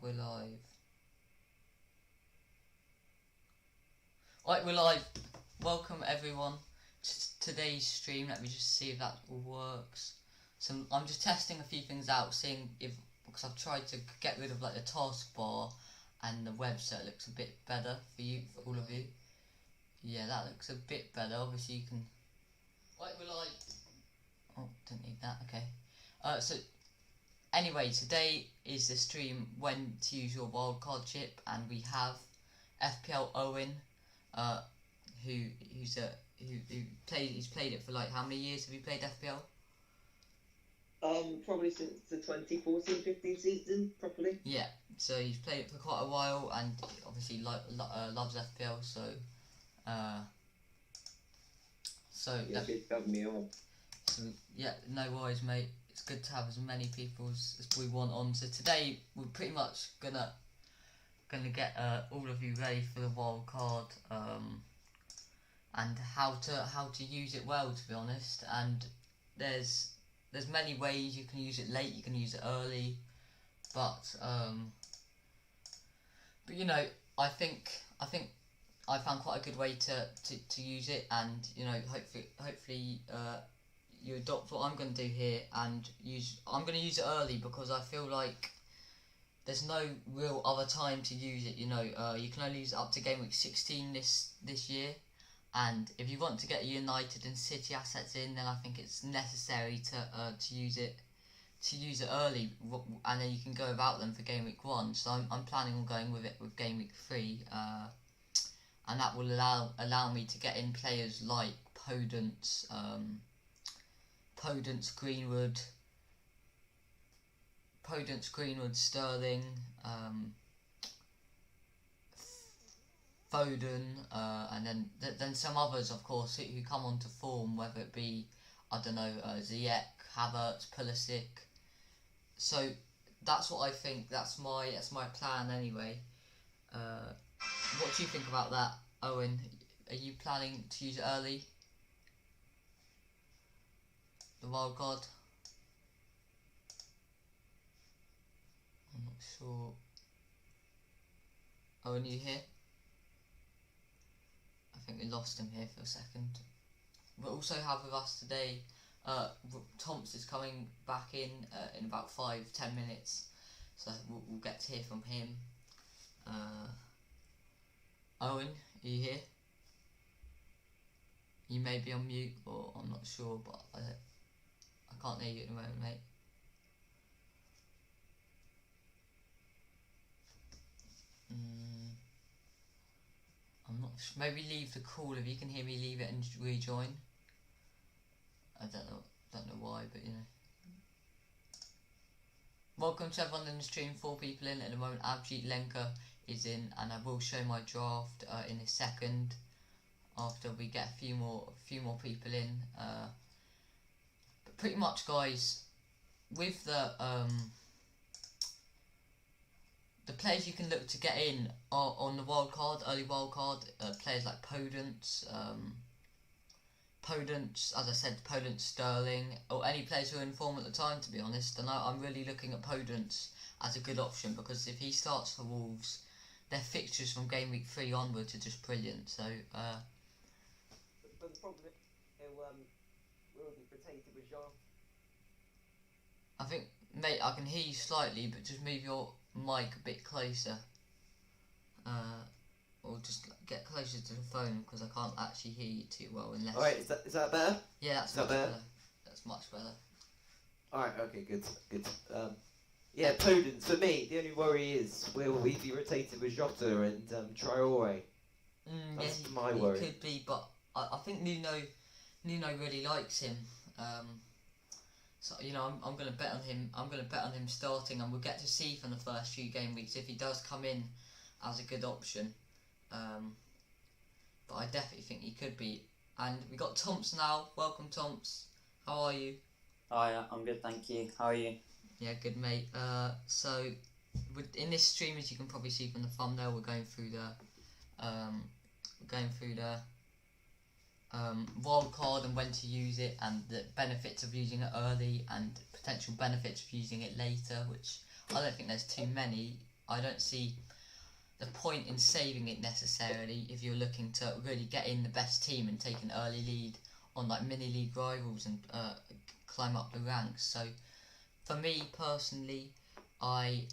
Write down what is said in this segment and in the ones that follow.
we're live. Right, we're live. Welcome everyone to today's stream. Let me just see if that all works. So I'm just testing a few things out, seeing if, because I've tried to get rid of like the taskbar and the web, so it looks a bit better for you, for all of you. Yeah, that looks a bit better. Obviously you can. Right, we're live. Oh, didn't need that. Okay. So anyway, today is the stream when to use your wildcard chip, and we have FPL Owen, he's played it for like how many years have you played FPL? Probably since the 2014-15 season, properly. Yeah, so he's played it for quite a while, and obviously loves FPL. So yeah, it's done me on. So yeah, no worries, mate. It's good to have as many people as we want on. So today we're pretty much gonna get all of you ready for the wild card, and how to use it well, to be honest. And there's many ways you can use it late, you can use it early, but you know, I think I found quite a good way to use it, and you know, hopefully you adopt what I'm going to do here, and I'm going to use it early because I feel like there's no real other time to use it. You know, you can only use it up to game week 16 this year, and if you want to get United and City assets in, then I think it's necessary to use it early, and then you can go about them for game week 1. So I'm planning on going with it with game week 3, and that will allow me to get in players like Podence, Greenwood, Sterling, Foden, and then some others, of course, who come onto form, whether it be, I don't know, Ziyech, Havertz, Pulisic. So that's what I think. That's my plan anyway. What do you think about that, Owen? Are you planning to use it early? The wild card? I'm not sure. Owen, are you here? I think we lost him here for a second. We also have with us today, Tom's is coming back in about 5-10 minutes, so we'll get to hear from him. Owen, are you here? You may be on mute, or I'm not sure, but I can't hear you at the moment, mate. I'm not sure. Maybe leave the call. If you can hear me, leave it and rejoin. I don't know why, but you know. Welcome to everyone in the stream. 4 people in at the moment. Abjit Lenka is in, and I will show my draft in a second after we get a few more people in. But pretty much, guys, with the players you can look to get in are on the early wildcard, players like Podence, as I said, Podence, Sterling, or any players who are in form at the time, to be honest. And I'm really looking at Podence as a good option, because if he starts for Wolves, their fixtures from game week 3 onwards are just brilliant. So but the problem is will be rotated with Jean. I think, mate, I can hear you slightly, but just move your mic a bit closer, or just get closer to the phone, because I can't actually hear you too well unless. Alright, is that better? Yeah, that's much better. That's much better. Alright, okay, good. Yeah, Podence, for me, the only worry is, will we be rotated with Jota and Traore? That's my worry. He could be, but I think Nuno really likes him. So you know, I'm going to bet on him. I'm going to bet on him starting, and we'll get to see from the first few game weeks if he does come in as a good option. But I definitely think he could be. And we got Tomps now. Welcome, Tomps. How are you? Hi, I'm good, thank you. How are you? Yeah, good, mate. So in this stream, as you can probably see from the thumbnail, we're going through the wildcard and when to use it, and the benefits of using it early and potential benefits of using it later, which I don't think there's too many. I don't see the point in saving it necessarily if you're looking to really get in the best team and take an early lead on like mini league rivals and climb up the ranks. So for me personally, I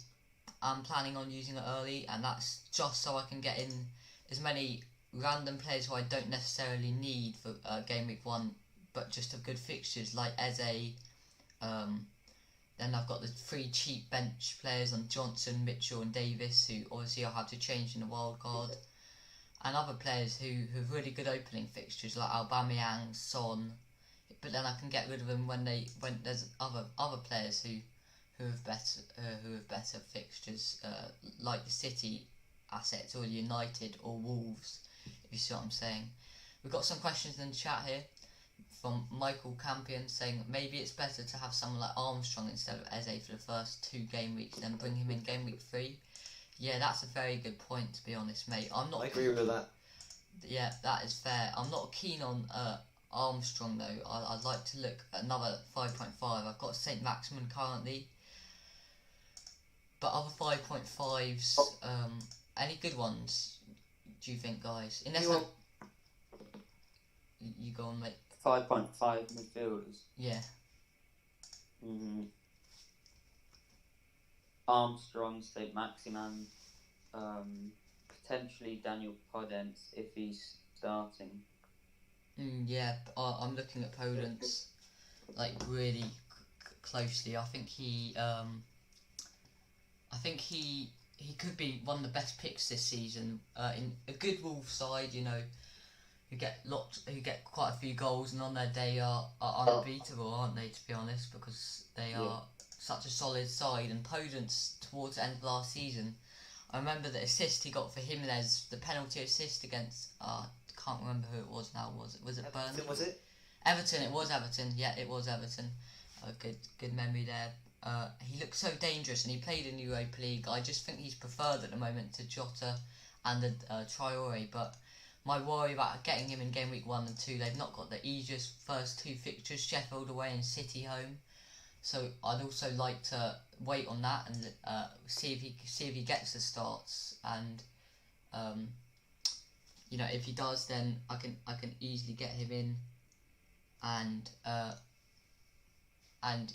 am planning on using it early, and that's just so I can get in as many random players who I don't necessarily need for game week 1, but just have good fixtures like Eze. Then I've got the 3 cheap bench players on Johnson, Mitchell and Davis, who obviously I'll have to change in the wildcard. And other players who have really good opening fixtures like Aubameyang, Son. But then I can get rid of them when there's other players who have better fixtures, like the City assets or United or Wolves, if you see what I'm saying. We've got some questions in the chat here from Michael Campion saying maybe it's better to have someone like Armstrong instead of Eze for the first 2 game weeks, then bring him in game week 3. Yeah, that's a very good point, to be honest, mate. I agree with that. Yeah, that is fair. I'm not keen on Armstrong though. I'd like to look at another 5.5. I've got St. Maximin currently, but other 5.5s. Any good ones? Do you think, guys? Unless you go on, mate. 5.5 midfielders. Yeah. Armstrong, St. Maximan, potentially Daniel Podence if he's starting. Yeah, I'm looking at Podence like really closely. I think he could be one of the best picks this season. In a good Wolves side, you know, who get quite a few goals, and on their day are unbeatable, aren't they? To be honest, because they are such a solid side. And Podence towards the end of last season, I remember the assist he got for Jimenez, the penalty assist against can't remember who it was now. Was it Burnley? Everton, was it? Everton. It was Everton. Yeah, it was Everton. Good memory there. He looks so dangerous, and he played in the Europa League. I just think he's preferred at the moment to Jota and Traore. But my worry about getting him in game week 1 and 2, they've not got the easiest first 2 fixtures, Sheffield away and City home. So I'd also like to wait on that and see if he gets the starts, and you know, if he does, then I can easily get him in, and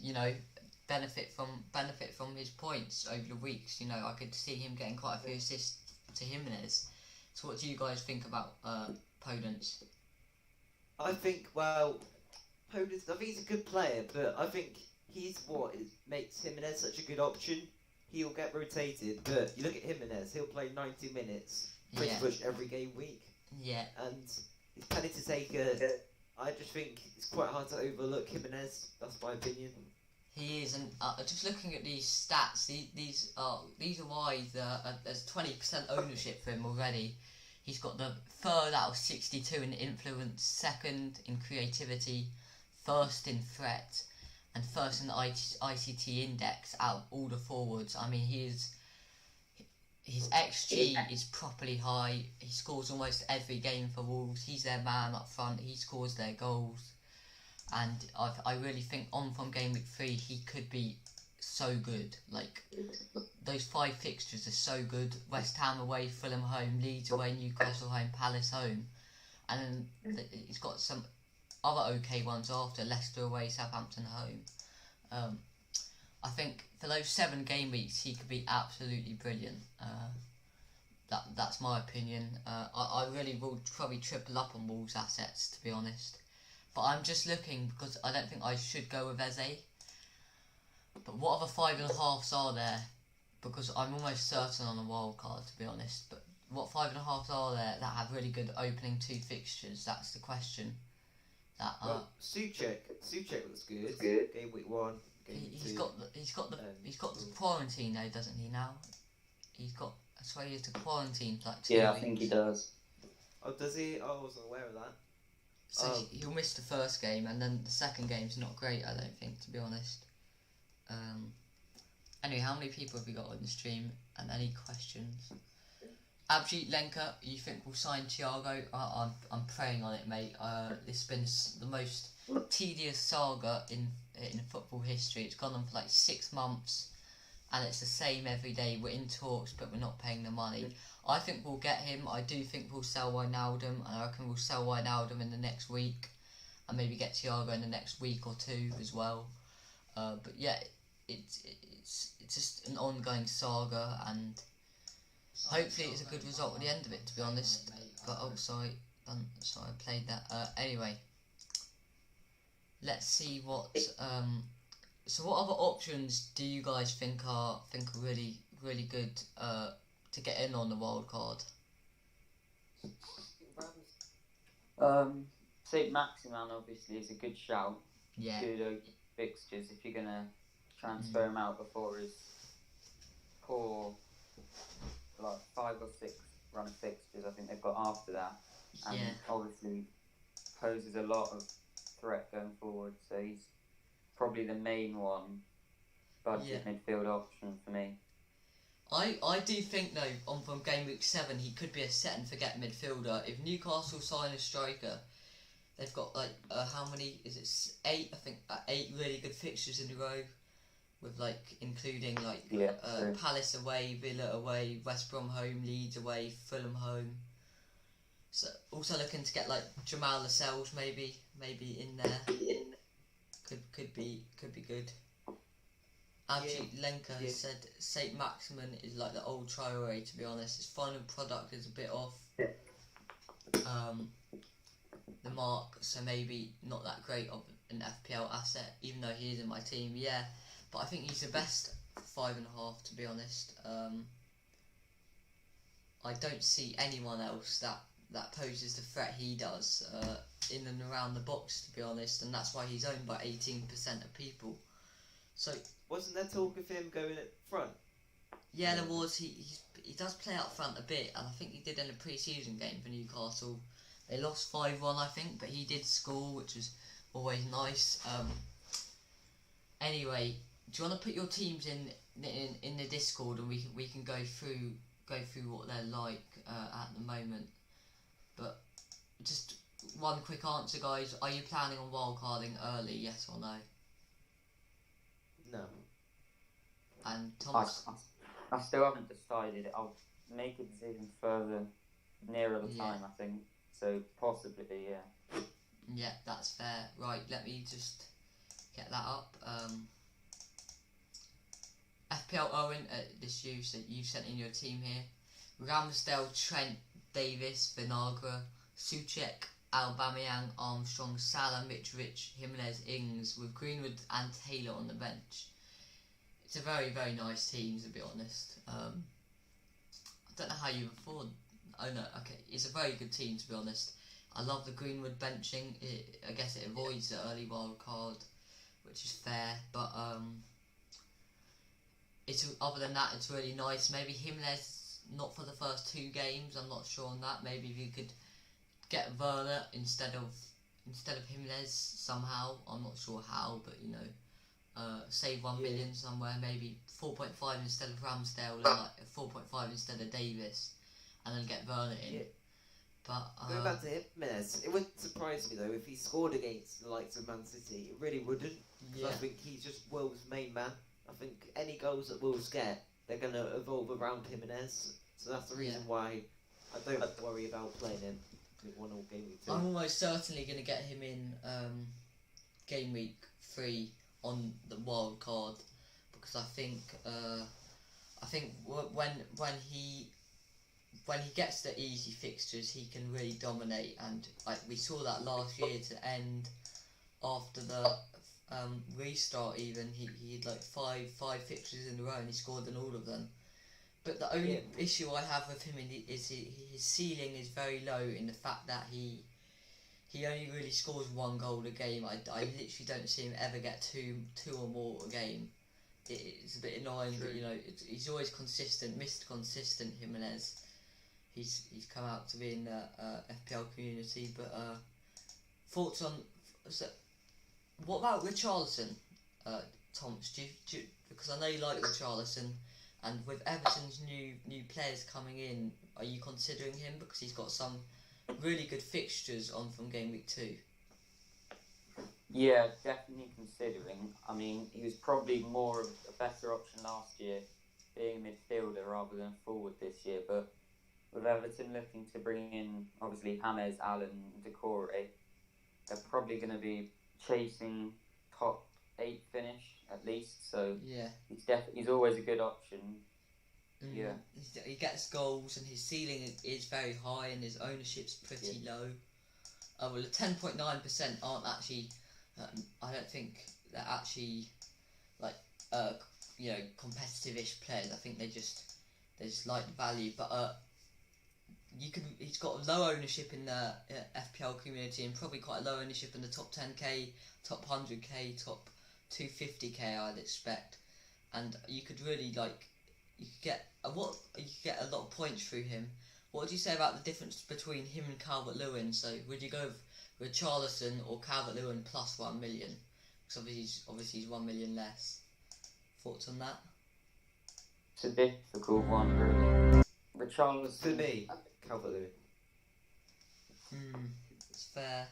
you know, benefit from his points over the weeks. You know, I could see him getting quite a few assists to Jimenez. So what do you guys think about Podence? I think, well, Podence, I think he's a good player, but I think he's makes Jimenez such a good option. He'll get rotated, but you look at Jimenez, he'll play 90 minutes pretty much every game week. Yeah. And he's planning to take I just think it's quite hard to overlook Jimenez. That's my opinion. He is, and just looking at these stats, these are why there's 20% ownership for him already. He's got the 3rd out of 62 in influence, 2nd in creativity, 1st in threat, and 1st in the ICT index out of all the forwards. I mean, his XG is properly high. He scores almost every game for Wolves. He's their man up front. He scores their goals. And I really think from game week 3 he could be so good. Like, those 5 fixtures are so good. West Ham away, Fulham home, Leeds away, Newcastle home, Palace home, and then he's got some other okay ones after: Leicester away, Southampton home. I think for those 7 game weeks he could be absolutely brilliant. That's my opinion. I really will probably triple up on Wolves assets, to be honest. But I'm just looking because I don't think I should go with Eze. But what other 5.5s are there? Because I'm almost certain on a wild card, to be honest. But what 5.5s are there that have really good opening 2 fixtures? That's the question. Well, Souček looks good. Game week 1. He's got the quarantine though, doesn't he? Now I swear he has to quarantine like 2 Yeah, weeks. I think he does. Oh, does he? Oh, I wasn't aware of that. So he'll miss the first game, and then the second game's not great, I don't think, to be honest. Anyway, how many people have we got on the stream, and any questions? Abjit Lenka, you think we'll sign Thiago? I'm praying on it, mate. It's been the most tedious saga in football history. It's gone on for like 6 months. and it's the same every day. We're in talks, but we're not paying the money. I think we'll get him. I do think we'll sell Wijnaldum, and I reckon we'll sell Wijnaldum in the next week, and maybe get Thiago in the next week or two as well. But yeah, it's just an ongoing saga, and hopefully it's a good result at the end of it, to be honest. But sorry, I played that. Anyway, let's see what. So what other options do you guys think are really good to get in on the wild card? St. Maximan obviously is a good shout. Yeah. Good open fixtures if you're gonna transfer him out before his poor, like 5 or 6 run of fixtures I think they've got after that, and obviously poses a lot of threat going forward. So he's probably the main one, budget midfield option for me. I do think though, from game week 7, he could be a set and forget midfielder. If Newcastle sign a striker, they've got like how many is it? 8, I think. 8 really good fixtures in a row, with like including like Palace away, Villa away, West Brom home, Leeds away, Fulham home. So also looking to get like Jamal Lascelles maybe in there. Could be good. Actually, Lenka has said St. Maximin is like the old Traore, to be honest. His final product is a bit off the mark, so maybe not that great of an FPL asset, even though he is in my team, but I think he's the best 5.5, to be honest. I don't see anyone else that poses the threat he does in and around the box, to be honest, and that's why he's owned by 18% of people. So wasn't there talk of him going at front? Yeah, there was. He does play up front a bit, and I think he did in a pre-season game for Newcastle. They lost 5-1, I think, but he did score, which was always nice. Anyway, do you want to put your teams in the Discord, and we can go through what they're like at the moment? But just one quick answer, guys. Are you planning on wildcarding early? Yes or no? No. And Thomas? I still haven't decided. I'll make a decision further nearer the time, I think. So possibly, yeah. Yeah, that's fair. Right, let me just get that up. FPL Owen, this you sent in your team here. Ramsdale, Trent, Davis, Vinagre, Souček, Aubameyang, Armstrong, Salah, Mitrovic, Jimenez, Ings, with Greenwood and Taylor on the bench. It's a very, very nice team, to be honest. I don't know how you afford. Oh no, okay, it's a very good team, to be honest. I love the Greenwood benching. I guess it avoids the early wild card, which is fair. But other than that, it's really nice. Maybe Jimenez not for the first 2 games. I'm not sure on that. Maybe if you could get Werner instead of Jimenez somehow. I'm not sure how, but you know, save 1 million somewhere. Maybe 4.5 instead of Ramsdale, and like 4.5 instead of Davis, and then get Werner in. Yeah. But going back to Jimenez, it wouldn't surprise me though if he scored against the likes of Man City. It really wouldn't. I think he's just Wolves' main man. I think any goals that Wolves get, they're going to evolve around Jimenez. So that's the reason why I don't have to worry about playing him with 1 or game week 2. I'm almost certainly going to get him in game week 3 on the wild card, because I think when he gets the easy fixtures, he can really dominate, and like we saw that last year to end after the restart. Even he had like five fixtures in a row, and he scored in all of them. But the only issue I have with him is his ceiling is very low, in the fact that he only really scores 1 goal a game. I literally don't see him ever get two or more a game. It's a bit annoying, but you know, he's always consistent, Mr. Consistent Jimenez. He's come out to be in the FPL community, but thoughts on what about Richarlison, Thomas? Do you, because I know you like Richarlison, and with Everton's new players coming in, are you considering him, because he's got some really good fixtures on from game week 2? Yeah, definitely considering. I mean, he was probably more of a better option last year, being a midfielder rather than forward this year. But with Everton looking to bring in, obviously, James, Allen, Decore, they're probably going to be chasing top 8 finish at least. So Yeah. he's always a good option. Yeah. He gets goals, and his ceiling is very high, and his ownership's pretty low. Well, the 10.9% aren't actually. I don't think they're actually like competitive-ish players. I think they just like the value, but he's got low ownership in the FPL community, and probably quite a low ownership in the top 10k, top 100k, top 250k. I'd expect, and you could really you could get a lot of points through him. What would you say about the difference between him and Calvert-Lewin? So would you go with Richarlison or Calvert-Lewin plus 1 million? Because obviously he's 1 million less. Thoughts on that? It's a difficult one, really. Richarlison. For me, Calvert-Lewin. It's fair.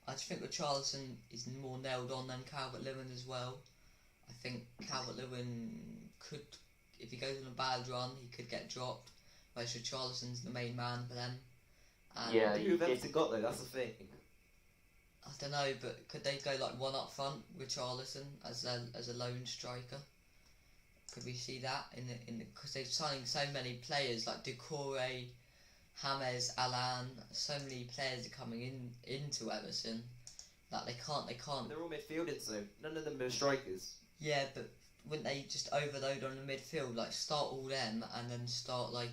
I just think Richarlison is more nailed on than Calvert-Lewin as well. I think Calvert-Lewin could, if he goes on a bad run, he could get dropped. Whereas Richarlison's the main man for them. And Yeah, Who have Everton got though? That's the thing. I don't know, but could they go like one up front, Richarlison as a lone striker? Could we see that in the because they're signing so many players like Decore, James, Allan, so many players are coming into Everton that they can't. They're all midfielders though. None of them are strikers. Yeah, but wouldn't they just overload on the midfield? Like start all them and then start I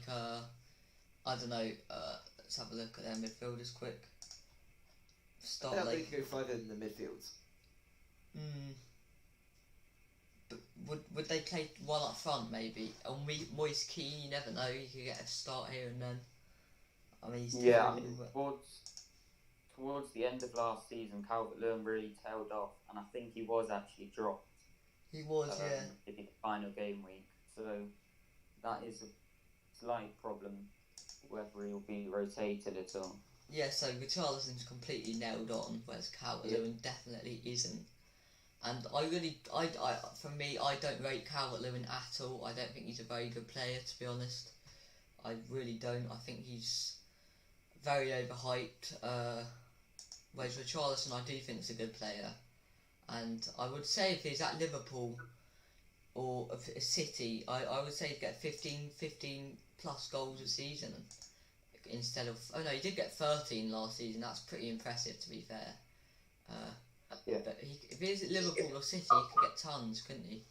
don't know. Let's have a look at their midfielders quick. Start I don't think go further in the midfields. But would they play one up front maybe? On Moise Keane, you never know. You could get a start here and then. I mean, towards the end of last season, Calvert-Lewin really tailed off, and I think he was actually dropped. He was, in the final game week. So that is a slight problem, whether he'll be rotated at all. Yeah, so Richarlison's completely nailed on, whereas Calvert-Lewin definitely isn't. And for me, I don't rate Calvert-Lewin at all. I don't think he's a very good player, to be honest. I really don't. I think he's very overhyped. Whereas Richarlison, I do think is a good player. And I would say if he's at Liverpool or a City, I would say he'd get 15 plus goals a season instead of... Oh no, he did get 13 last season. That's pretty impressive, to be fair. But if he's at Liverpool or City, he could get tons, couldn't he?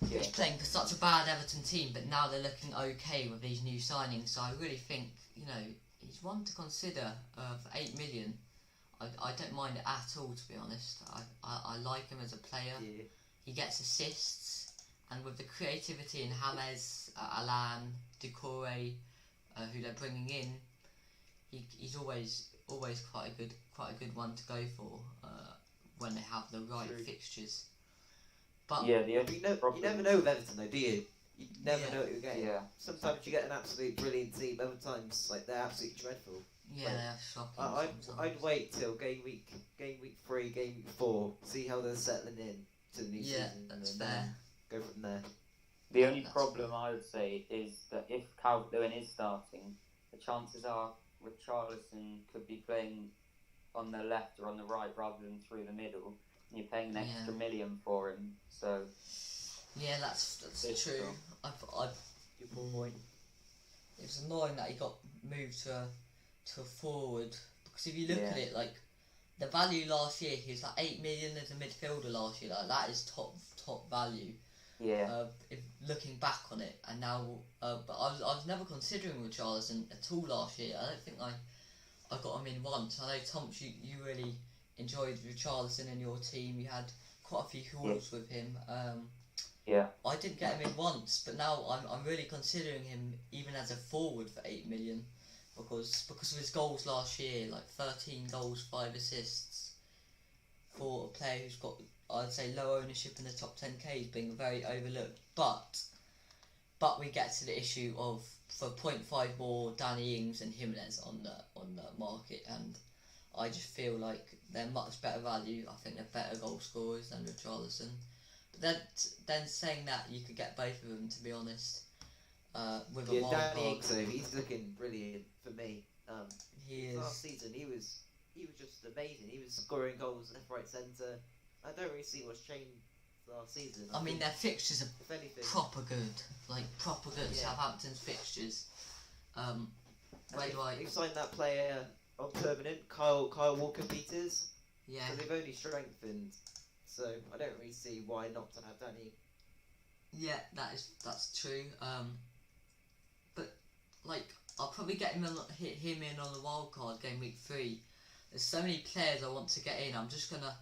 Yeah. He's playing for such a bad Everton team, but now they're looking okay with these new signings. So I really think, he's one to consider for 8 million. I don't mind it at all, to be honest. I like him as a player. Yeah. He gets assists, and with the creativity in James, Allan, Decore, who they're bringing in, he's always quite a good one to go for when they have the right fixtures. But yeah, you never know with Everton though, do you? You never know what you're getting. Yeah. Sometimes you get an absolute brilliant team. Other times, they're absolutely dreadful. Yeah, they're shocking. I'd wait till game week 3, game week 4, see how they're settling in to the new season, that's and fair. Go from there. The only problem I would say is that if Calvert-Lewin is starting, the chances are Richarlison could be playing on the left or on the right rather than through the middle, and you're paying an extra million for him. So yeah, that's true. Good point. It was annoying that he got moved to a forward, because if you look at it, the value last year, he was 8 million as a midfielder last year. That is top value. Yeah. If looking back on it, and now, but I was never considering Richarlison at all last year. I don't think I got him in once. I know Tom's, you really enjoyed Richarlison in your team. You had quite a few hauls with him. I didn't get him in once, but now I'm really considering him even as a forward for 8 million, because of his goals last year, 13 goals, 5 assists, for a player who's got, I'd say, low ownership in the top 10k, being very overlooked. But we get to the issue of, for 0.5 more, Danny Ings and Jimenez on the market, and I just feel like they're much better value. I think they're better goal scorers than Richarlison. But then saying that, you could get both of them, to be honest. With a wild Danny card. Ings, he's looking brilliant for me. He is. Last season, he was just amazing. He was scoring goals left, right, centre. I don't really see what's changed last season. I mean, their fixtures are if anything, proper good. Like, proper good. Yeah. Southampton's fixtures. They've signed that player on permanent, Kyle Walker-Peters. Yeah. So they've only strengthened. So I don't really see why not to have Danny. Yeah, that's true. But like, I'll probably get him in on the wild card game week 3. There's so many players I want to get in. I'm just gonna.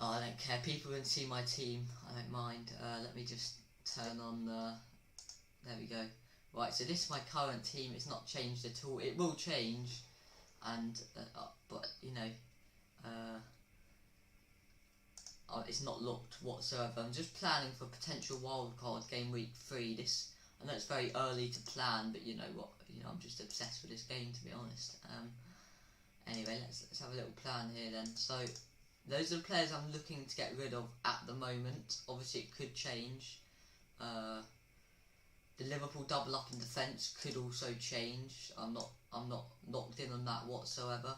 Oh, I don't care. People can see my team. I don't mind. Let me just turn on the. There we go. Right, so this is my current team. It's not changed at all. It will change, and but you know, it's not locked whatsoever. I'm just planning for potential wildcard game week 3. I know it's very early to plan, but you know what? I'm just obsessed with this game, to be honest. Anyway, let's have a little plan here then. So those are the players I'm looking to get rid of at the moment. Obviously, it could change. The Liverpool double up in defence could also change. I'm not locked in on that whatsoever.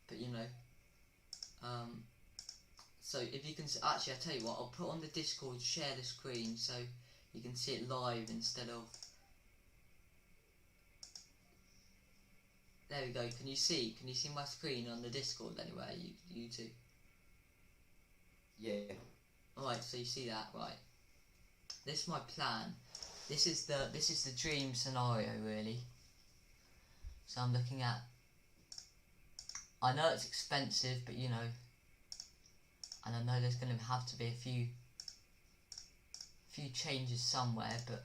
But you know. So if you can actually, I tell you what, I'll put on the Discord, share the screen so you can see it live instead of. There we go. Can you see my screen on the Discord anyway? You two. Yeah. Alright, so you see that, right? This is my plan. This is the dream scenario, really. So I'm looking at. I know it's expensive, but you know. And I know there's going to have to be a few changes somewhere, but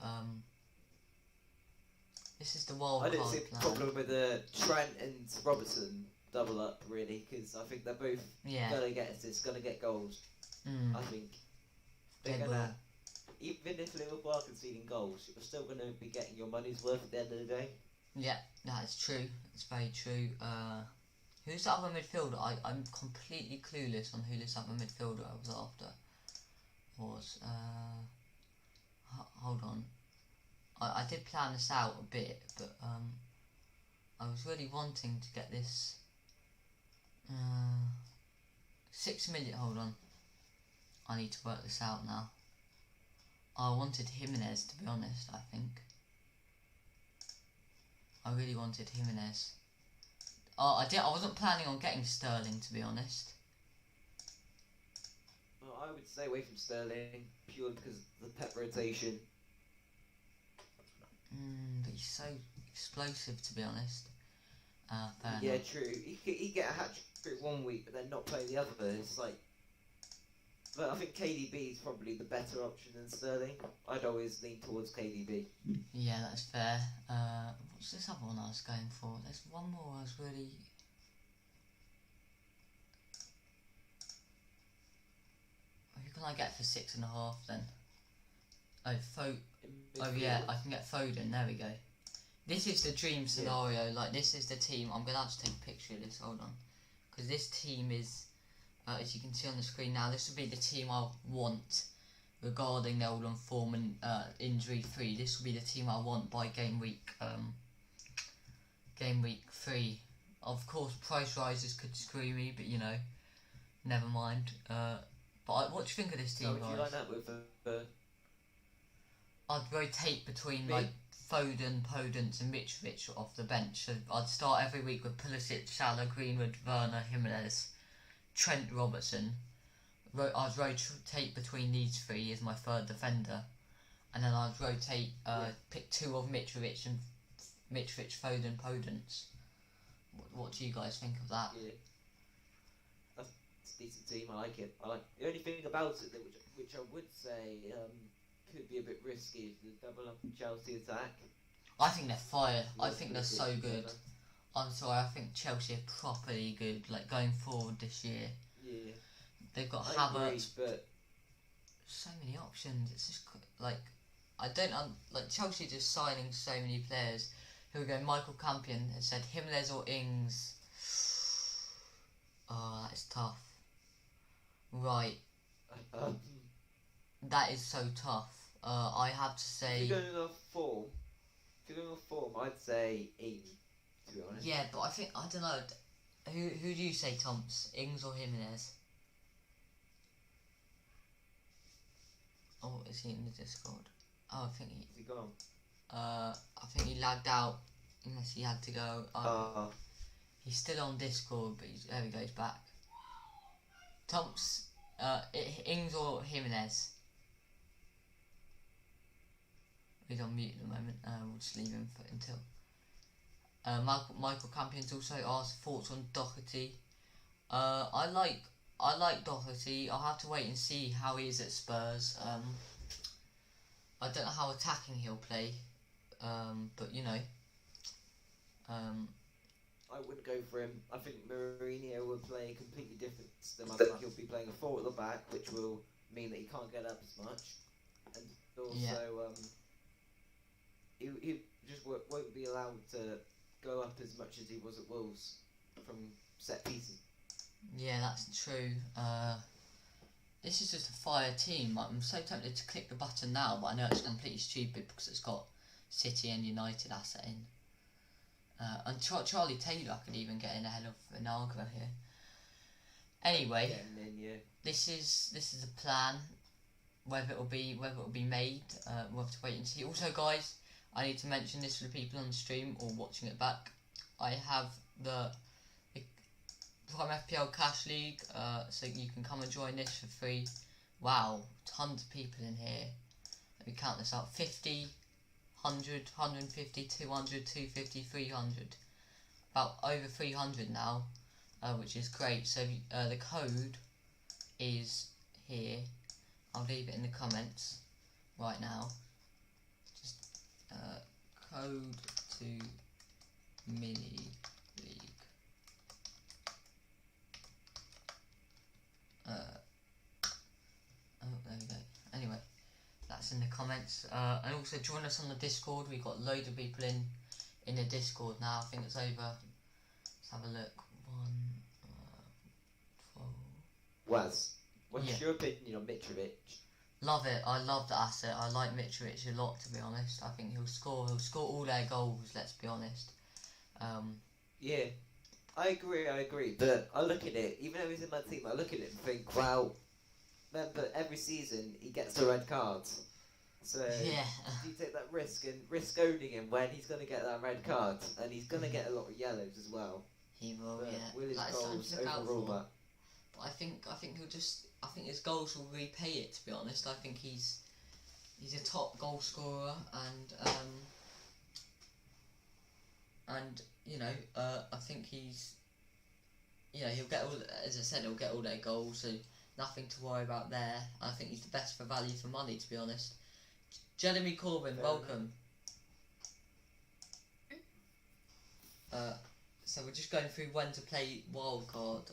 this is the wild I don't card see a plan. problem with Trent and Robertson double up, really, because I think they're both gonna get assists, gonna get goals. I think they're gonna. Even if Liverpool are conceding goals, you're still gonna be getting your money's worth at the end of the day. Yeah, that is true. It's very true. Who's the other midfielder? I'm completely clueless on who this other midfielder I was after. Hold on. I did plan this out a bit, but I was really wanting to get this 6 million. Hold on. I need to work this out now. I wanted Jimenez, to be honest. I think I really wanted Jimenez. I wasn't planning on getting Sterling, to be honest. Well, I would stay away from Sterling purely because of the Pep rotation. But he's so explosive, to be honest. Yeah, enough. true. He get a hat trick one week, but then not play the other. It's like. But I think KDB is probably the better option than Sterling. I'd always lean towards KDB. Yeah, that's fair. What's this other one I was going for? There's one more I was really. Who can I get for 6.5 then? Oh yeah, I can get Foden. There we go. This is the dream scenario. Like, this is the team. I'm gonna have to take a picture of this. Hold on, because this team is, as you can see on the screen now, this would be the team I want regarding their all on form and injury free. This will be the team I want by game week 3. Of course, price rises could screw me, but you know, never mind. But what do you think of this team, So would guys? you line up with I'd rotate between Me? like Foden, Podence and Mitrovic off the bench. So I'd start every week with Pulisic, Salah, Greenwood, Werner, Jimenez, Trent, Robertson. I'd rotate between these 3 as my third defender, and then I'd rotate pick 2 of Mitrovic and Mitrovic, Foden, Podence. What do you guys think of that? Yeah. That's a decent team. I like it. The only thing about it, which I would say could be a bit risky, is the double up Chelsea attack. I think they're fire. I think they're Look so at good. together. I'm sorry, I think Chelsea are properly good, like going forward this year. Yeah. They've got I agree, Havertz, but so many options. It's just like, I don't like Chelsea just signing so many players. Here we go. Michael Campion has said Jimenez or Ings. Oh, that's tough. Right, Um, that is so tough. I have to say. if you're going off form, I'd say Ing, to be honest. Yeah, but I don't know. Who do you say, Tomps? Ings or Jimenez? Oh, is he in the Discord? Oh, I think Is he gone? I think he lagged out. Unless he had to go. He's still on Discord, but there he goes back. Tomps, Ings or Jimenez? He's on mute at the moment. We'll just leave him until. Michael Campion's also asked thoughts on Doherty. I like Doherty. I'll have to wait and see how he is at Spurs. I don't know how attacking he'll play, but you know. I wouldn't go for him. I think Mourinho will play a completely different system. I think he'll be playing a 4 at the back, which will mean that he can't get up as much, and also he just won't be allowed to go up as much as he was at Wolves from set pieces. Yeah, that's true. This is just a fire team. I'm so tempted to click the button now, but I know it's completely stupid because it's got City and United asset in. And Charlie Taylor could even get in ahead of Inagra here. Anyway, this is a plan. Whether it'll be made, we'll have to wait and see. Also, guys, I need to mention this for the people on the stream or watching it back. I have the Prime FPL Cash League, so you can come and join this for free. Wow, tons of people in here. Let me count this out. 50, 100, 150, 200, 250, 300. About over 300 now, which is great. So the code is here. I'll leave it in the comments right now. Just code to mini league. Oh, there we go. Anyway, that's in the comments. And also join us on the Discord. We've got loads of people in the Discord now. I think it's over. Let's have a look. 12. What's your opinion on Mitrovic? Love it. I love the asset. I like Mitrovic a lot, to be honest. I think he'll score all their goals. Let's be honest. Yeah, I agree. But I look at it, even though he's in my team, I look at it and think, wow. Remember, every season he gets a red card. So yeah. you take that risk and risk owning him when he's going to get that red card, and he's going to get a lot of yellows as well. He will, but yeah. Will his goals overall, but I think he'll just. I think his goals will repay it. To be honest, I think he's a top goal scorer, and you know, I think he's. You know, he'll get all. As I said, he'll get all their goals. So nothing to worry about there. I think he's the best for value for money, to be honest. Jeremy Corbyn, welcome. So we're just going through when to play wildcard.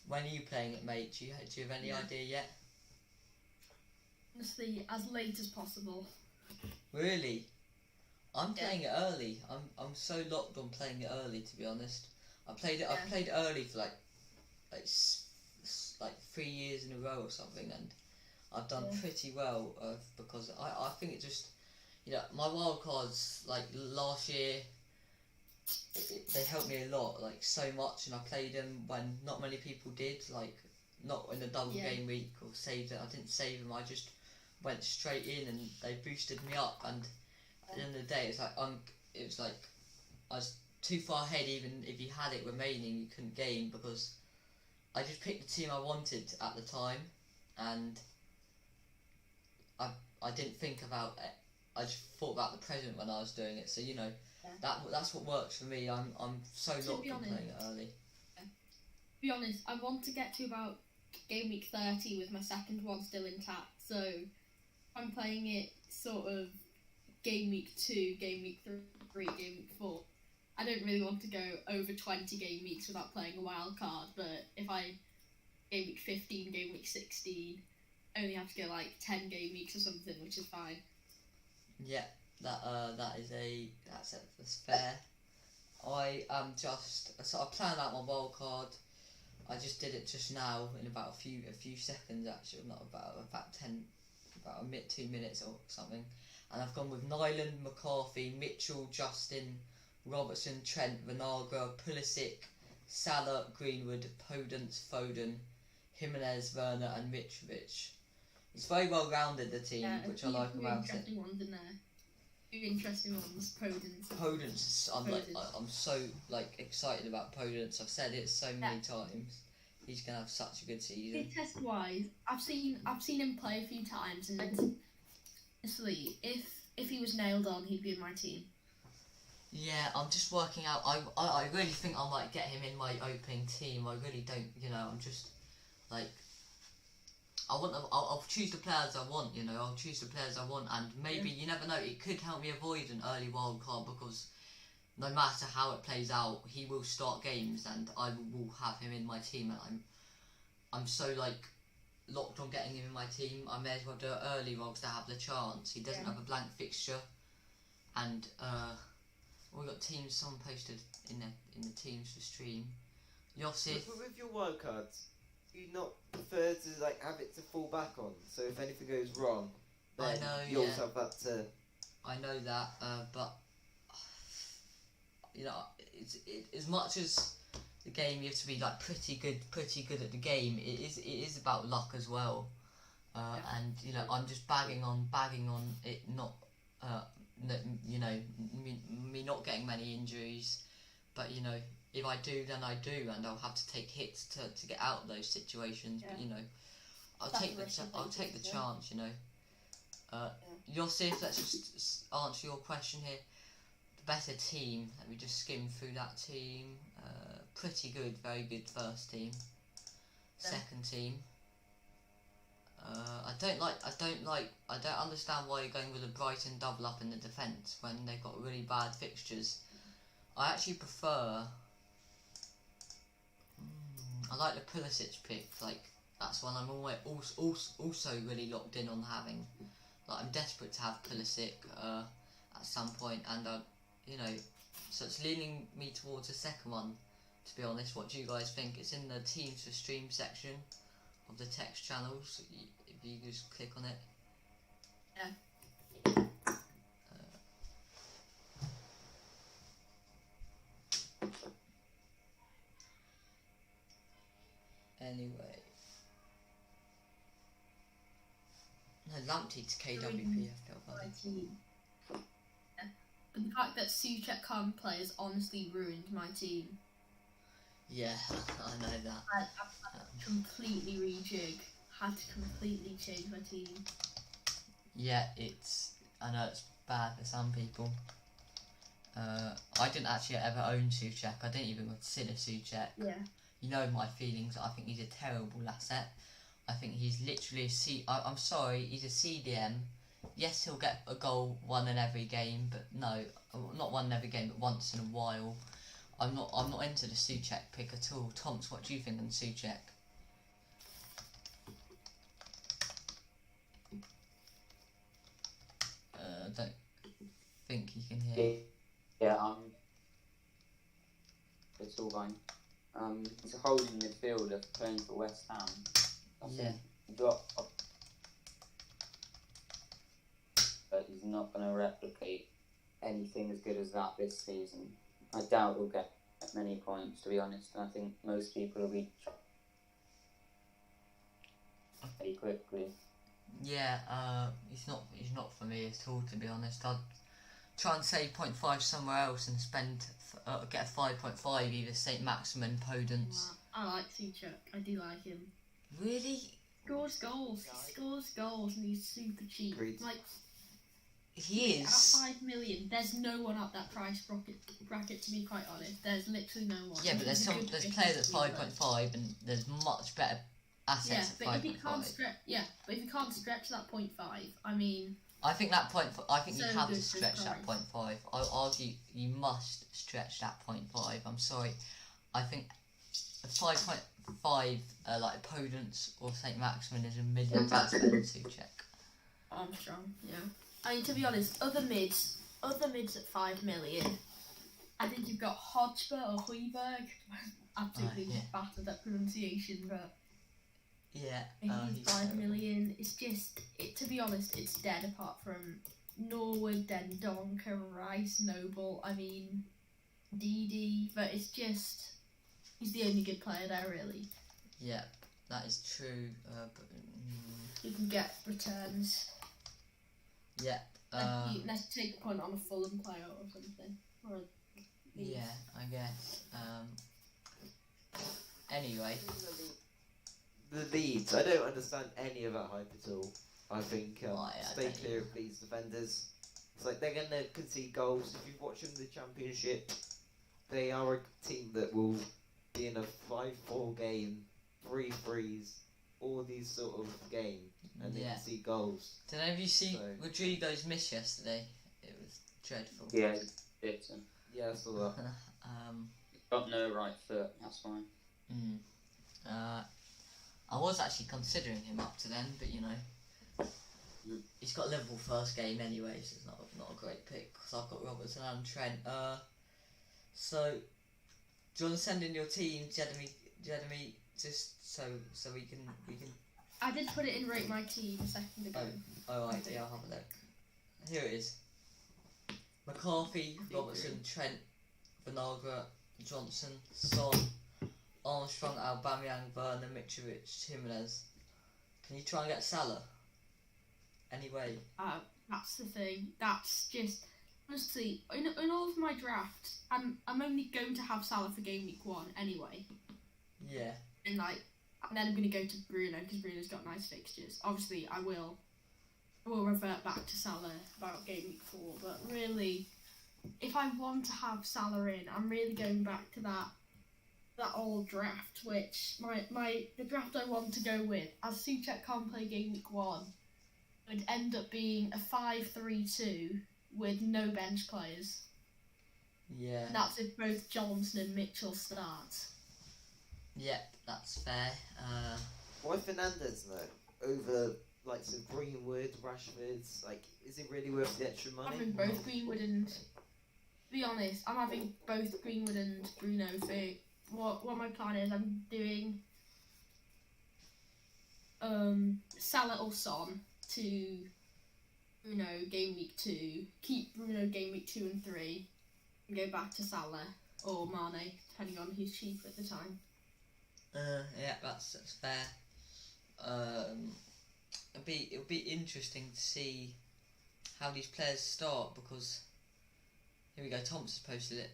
When are you playing it, mate? Do you have any idea yet? Honestly, as late as possible. Really? I'm playing it early. I'm so locked on playing it early, to be honest. I played it early for like 3 years in a row or something, and I've done pretty well because I think it just, you know, my wildcards like last year, they helped me a lot, like so much, and I played them when not many people did, like not in the double game week or saved it. I didn't save them. I just went straight in and they boosted me up, and at the end of the day, it was like I was too far ahead. Even if you had it remaining, you couldn't game because I just picked the team I wanted at the time, and I didn't think about it. I just thought about the present when I was doing it. So you know, that's what works for me. I'm so locked on playing it early. To be honest, I want to get to about game week 30 with my second one still intact. So I'm playing it sort of game week 2, game week 3, game week 4. I don't really want to go over 20 game weeks without playing a wild card, but if I game week 15, game week 16, only have to go like 10 game weeks or something, which is fine. Yeah, that's fair. I am just so I planned out my wildcard. I just did it just now in about a few seconds actually, not about 2 minutes or something. And I've gone with Nyland, McCarthy, Mitchell, Justin, Robertson, Trent, Vinagre, Pulisic, Salah, Greenwood, Podence, Foden, Jimenez, Werner, and Mitrovic. It's very well rounded, the team, which I like about it. Interesting ones in there. Two interesting ones, Podence. Podence, I'm so excited about Podence. I've said it so many times. He's gonna have such a good season. Test wise, I've seen him play a few times, and honestly, if he was nailed on, he'd be in my team. Yeah, I'm just working out. I really think I might get him in my opening team. I really don't. I'm just like. I'll choose the players I want, I'll choose the players I want, and maybe, you never know, it could help me avoid an early wild card, because no matter how it plays out, he will start games, and I will have him in my team, and I'm so, locked on getting him in my team. I may as well do it early whilst to have the chance. He doesn't have a blank fixture, and, we've got teams, someone posted in the teams for stream. Yosif. But with your wild cards, you not prefer to have it to fall back on, so if anything goes wrong, then you also have that to. I know that, but it's as much as the game you have to be pretty good at the game. It is about luck as well, and I'm just bagging on it not, me not getting many injuries, but if I do, then I do, and I'll have to take hits to get out of those situations. But I'll take the chance. Yosif, let's just answer your question here. The better team. Let me just skim through that team. Pretty good, very good first team. Second team. I don't understand why you're going with a Brighton double up in the defence when they've got really bad fixtures. I actually prefer. I like the Pulisic pick. That's one I'm always also really locked in on having. I'm desperate to have Pulisic at some point, and so it's leaning me towards the second one. To be honest, what do you guys think? It's in the teams for stream section of the text channels. If you just click on it. Yeah. Anyway. No, Lamptey's KWP FPL. But the fact that Souček can't play has honestly ruined my team. Yeah, I know that. I completely rejig. Had to completely change my team. Yeah, I know it's bad for some people. I didn't actually ever own Souček. I didn't even consider Souček. Yeah. You know my feelings. I think he's a terrible asset. I think he's literally I'm sorry, he's a CDM. Yes, he'll get a goal one in every game, but no, not one in every game, but once in a while. I'm not into the Souček pick at all. Toms, what do you think on Souček? I don't think he can hear. Yeah, it's all fine. He's a holding midfielder playing for West Ham. But he's not going to replicate anything as good as that this season. I doubt he'll get many points, to be honest. And I think most people will be very quickly. Yeah, he's not for me at all, to be honest. I'd try and save 0.5 somewhere else and get a 5.5 either St. Maximin, Podence. I like Souček. I do like him. Really? Scores goals. He scores goals and he's super cheap. Agreed. He is. At 5 million, there's no one up that price bracket. To be quite honest, there's literally no one. Yeah, but there's players at 5.5 and there's much better assets at 5.5. If you can't stretch that 0.5, I mean. I think that point. I think you have to stretch that 0.5. I'll argue you must stretch that 0.5. I'm sorry. I think a 5.5 like Podence or St. Maximin is a million times better than Souček. Armstrong, yeah. I mean, to be honest, other mids at 5 million, I think you've got Hodgberg or Hoiberg. Absolutely yeah. battered that pronunciation, but Yeah. he's 5 million. It's just, to be honest, it's dead apart from Norwood, Dendonka, Rice, Noble. I mean, Didi, but it's just he's the only good player there, really. Yeah, that is true. You can get returns. Yeah. Let's take a point on a Fulham player or something. Or yeah, I guess. Anyway. The Leeds, I don't understand any of that hype at all. I think stay don't clear of Leeds defenders. It's like they're going to concede goals. If you've watched them in the Championship, they are a team that will be in a 5-4 game, 3-3s, all these sort of game, and they concede goals. Did any of you see Rodrigo's miss yesterday? It was dreadful. Yeah, it's Yeah, I saw that. got no right foot, that's why. I was actually considering him up to then, but you know, he's got a Liverpool first game anyway, so it's not a great pick because I've got Robertson and Trent. So do you want to send in your team, Jeremy, just so we can. I did put it in Rate My Team a second ago. Oh right, yeah, I'll have a look. Here it is. McCarthy, Robertson, Trent, Vinagre, Johnson, Son, Armstrong, Aubameyang, Werner, Mitrovic, Jimenez. Can you try and get Salah? Anyway. That's the thing. That's just honestly in all of my drafts, I'm only going to have Salah for game week 1 anyway. Yeah. And then I'm going to go to Bruno because Bruno's got nice fixtures. Obviously, I will revert back to Salah about game week 4, but really, if I want to have Salah in, I'm really going back to that old draft, which the draft I want to go with, as Souček can't play game week 1, would end up being a 5-3-2 with no bench players. Yeah. And that's if both Johnson and Mitchell start. Yep, that's fair. Why Fernandes though? Over like some Greenwood, Rashford's, like, is it really worth the extra money? Having both Greenwood and, to be honest, I'm having both Greenwood and Bruno for what my plan is. I'm doing Salah or Son to Bruno game week 2, keep Bruno game week 2 and 3, and go back to Salah or Mane, depending on who's cheaper at the time. Yeah, that's fair. It'll be interesting to see how these players start because here we go. Thompson's posted it.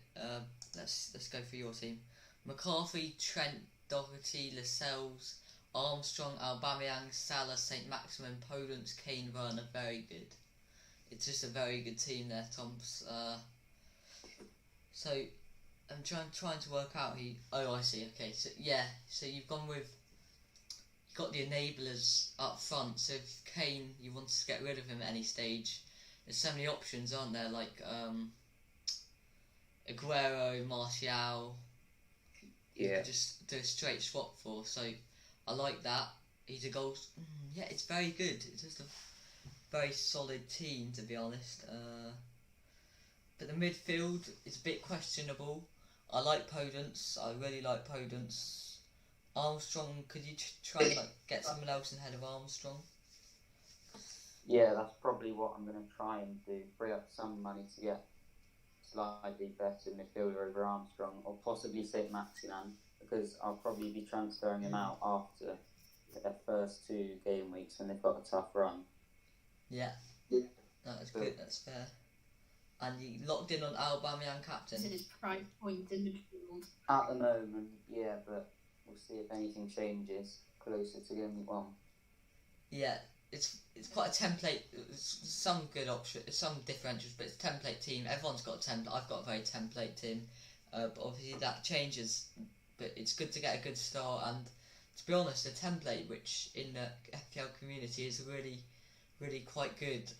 Let's go for your team. McCarthy, Trent, Doherty, Lascelles, Armstrong, Aubameyang, Salah, St. Maximin, Podence, Kane, Werner. Very good. It's just a very good team there, Tom's. So I'm trying to work out who. Oh, I see. Okay, so yeah, so you've got the enablers up front. So if Kane, you want to get rid of him at any stage, there's so many options, aren't there? Like Aguero, Martial. You could just do a straight swap for. So I like that. He's a goal. Yeah, it's very good. It's just a very solid team, to be honest. But the midfield is a bit questionable. I like Podence. I really like Podence. Armstrong, could you try and get someone else ahead of Armstrong? Yeah, that's probably what I'm going to try and do. Free up some money to get slightly better midfielder over Armstrong, or possibly St. Maximin, because I'll probably be transferring him out after their first 2 game weeks when they've got a tough run. Yeah, that's good. That's fair. And you locked in on Aubameyang captain. Is it his price point in midfield? At the moment, yeah, but we'll see if anything changes closer to game week 1. Yeah, it's quite a template. Some good options, some differentials, but it's a template team. Everyone's got a template. I've got a very template team, but obviously that changes. But it's good to get a good start. And to be honest, a template which in the FPL community is really, really quite good.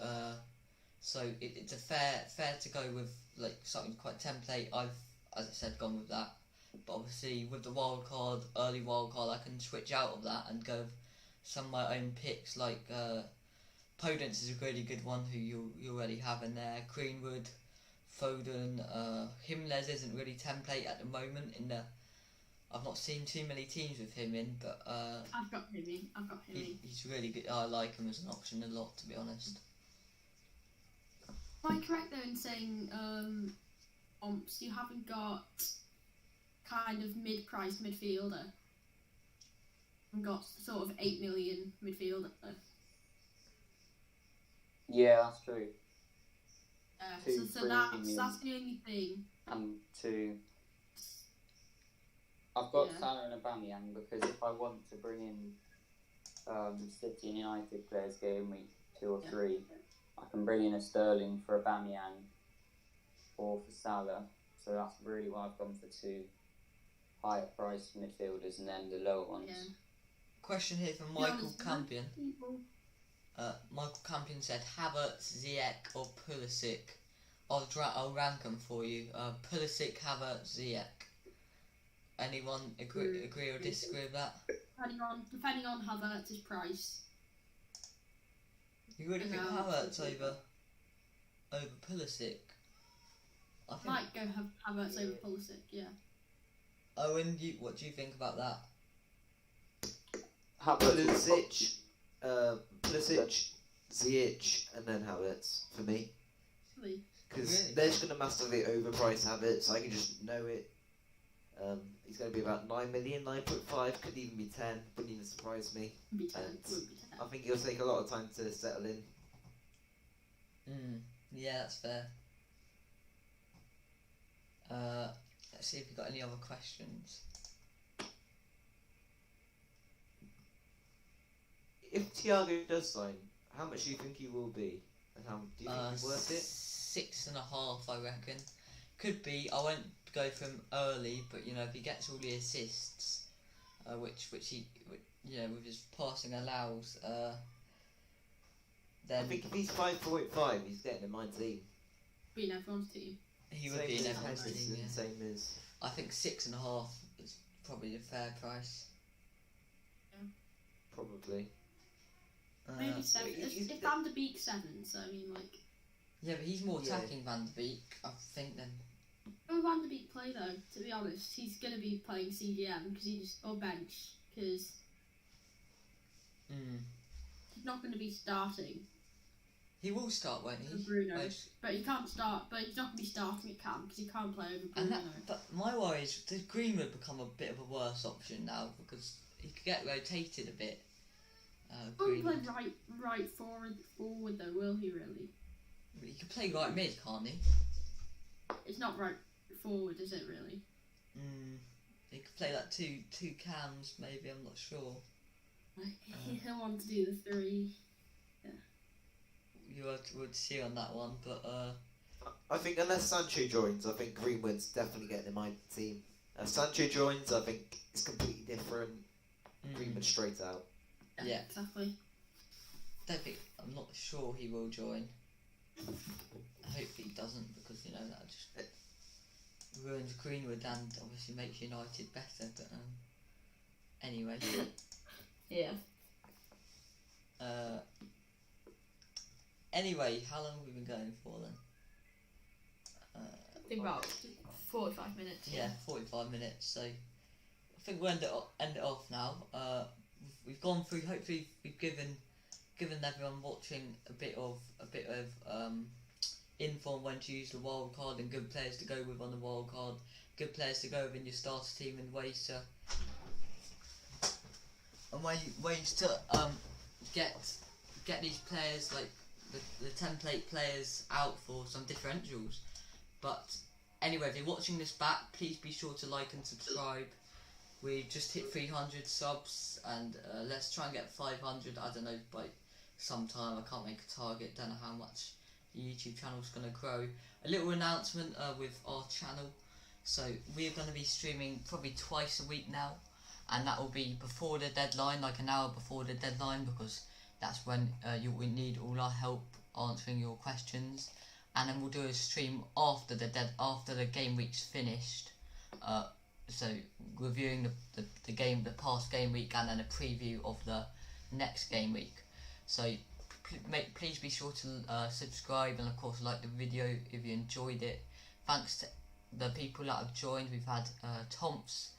So it's a fair to go with like something quite template. I've, as I said, gone with that. But obviously with the early wild card, I can switch out of that and go with some of my own picks. Like Podence is a really good one who you already have in there. Greenwood, Foden. Jimenez isn't really template at the moment. I've not seen too many teams with him in, but I've got him in. he's really good. I like him as an option a lot, to be honest. Am I correct though in saying, Omps, you haven't got kind of mid-price midfielder? You've got sort of 8 million midfielder. Yeah, that's true. So that's the only thing. And two, I've got Yeah. Salah and Aubameyang because if I want to bring in City and United players game week 2 or 3, I can bring in a Sterling for Aubameyang or for Salah. So that's really why I've gone for 2 higher priced midfielders and then the lower ones. Yeah. Question here from To be Michael honest, Campion. people- Michael Campion said Havertz, Ziyech or Pulisic. I'll rank them for you. Pulisic, Havertz, Ziyech. Anyone agree or disagree with that? Depending on Havertz's price. You really think No. Havertz over Pulisic? I think. Might go have Havertz over Pulisic, yeah. Owen, what do you think about that? Pulisic, Ziyech, and then Havertz for me. Actually, Because Really? they're just going to massively overprice Havertz. I can just know it. He's going to be about 9 million, 9.5, could even be 10. Wouldn't even surprise me. wouldn't be 10. And Wouldn't be 10. I think it'll take a lot of time to settle in. Yeah, that's fair. Let's see if we've got any other questions. If Thiago does sign, how much do you think he will be? And how do you think he's worth it? 6.5, I reckon. Could be. I won't go for him early, but if he gets all the assists, which he with his passing allows, then I think if he's 5.5, he's getting in my team. Be in everyone's team. he would be in Same as everyone's team. Henderson, Yeah. same as I think 6.5 is probably a fair price. probably. Maybe 7. If Van de Beek's 7, so I mean, like. Yeah, but he's more Yeah. attacking Van de Beek, I think, than. Will Van de Beek play though? To be honest, he's going to be playing CDM or bench because he's not going to be starting. He will start, won't he? Bruno. Most- But he can't start. But he's not going to be starting at camp because he can't play over And Bruno. but my worry is, does Greenwood become a bit of a worse option now because he could get rotated a bit? Won't play Greenwood. right forward though, will he really? He could play right mid, can't he? It's not right forward, is it really? He could play like two cams, maybe. I'm not sure. He'll want to do the 3. You would see on that one, but I think unless Sancho joins, I think Greenwood's definitely getting in my team. If Sancho joins, I think it's completely different. Greenwood straight out. Yeah. Exactly. I'm not sure he will join. I hope he doesn't, because that just ruins Greenwood and obviously makes United better. But anyway. Yeah. Anyway, how long have we been going for then? I think about 45 minutes. Yeah, 45 minutes. So I think we'll end it off now. We've gone through. Hopefully, we've given everyone watching a bit of info on when to use the wild card and good players to go with on the wild card, good players to go with in your starter team and ways to get these players like the template players out for some differentials. But anyway, if you're watching this back, please be sure to like and subscribe. We just hit 300 subs and let's try and get 500, I don't know, by some time. I can't make a target, don't know how much the YouTube channel's going to grow. A little announcement with our channel. So we're going to be streaming probably twice a week now, and that will be before the deadline, like an hour before the deadline, because that's when we need all our help answering your questions. And then we'll do a stream after the game week's finished. So reviewing the past game week, and then a preview of the next game week. So please be sure to subscribe and of course like the video if you enjoyed it. Thanks to the people that have joined. We've had Tomps,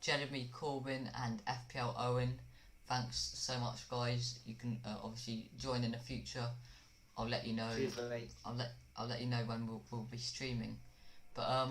Jeremy Corbin and FPL Owen. Thanks so much, guys. You can obviously join in the future. I'll let you know. Cheers, mate. I'll let you know when we'll be streaming. But